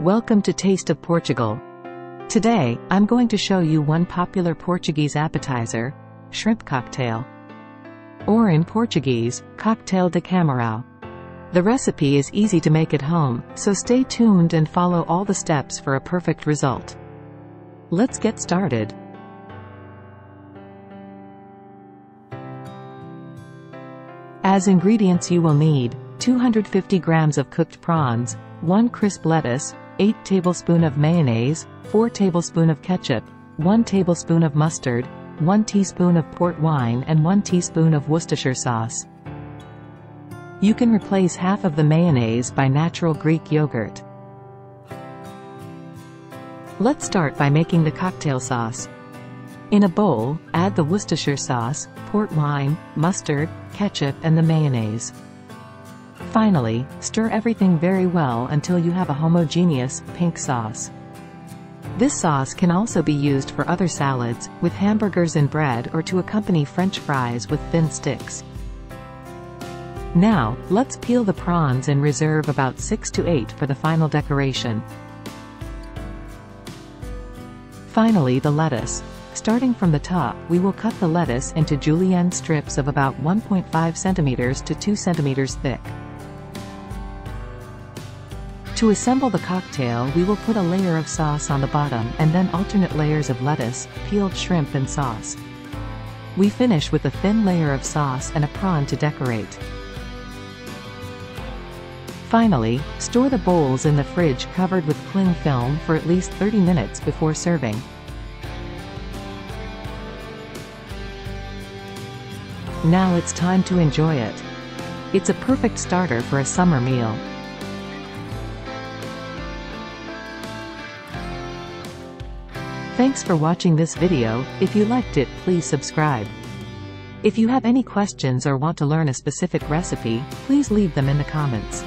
Welcome to Taste of Portugal. Today, I'm going to show you one popular Portuguese appetizer, shrimp cocktail. Or in Portuguese, cocktail de camarão. The recipe is easy to make at home, so stay tuned and follow all the steps for a perfect result. Let's get started. As ingredients you will need 250 grams of cooked prawns, 1 crisp lettuce, 8 tablespoons of mayonnaise, 4 tablespoons of ketchup, 1 tablespoon of mustard, 1 teaspoon of port wine and 1 teaspoon of Worcestershire sauce. You can replace half of the mayonnaise by natural Greek yogurt. Let's start by making the cocktail sauce. In a bowl, add the Worcestershire sauce, port wine, mustard, ketchup and the mayonnaise. Finally, stir everything very well until you have a homogeneous, pink sauce. This sauce can also be used for other salads, with hamburgers and bread or to accompany French fries with thin sticks. Now, let's peel the prawns and reserve about 6 to 8 for the final decoration. Finally, the lettuce. Starting from the top, we will cut the lettuce into julienne strips of about 1.5 centimeters to 2 centimeters thick. To assemble the cocktail, we will put a layer of sauce on the bottom and then alternate layers of lettuce, peeled shrimp and sauce. We finish with a thin layer of sauce and a prawn to decorate. Finally, store the bowls in the fridge covered with cling film for at least 30 minutes before serving. Now it's time to enjoy it. It's a perfect starter for a summer meal. Thanks for watching this video. If you liked it, please subscribe. If you have any questions or want to learn a specific recipe, please leave them in the comments.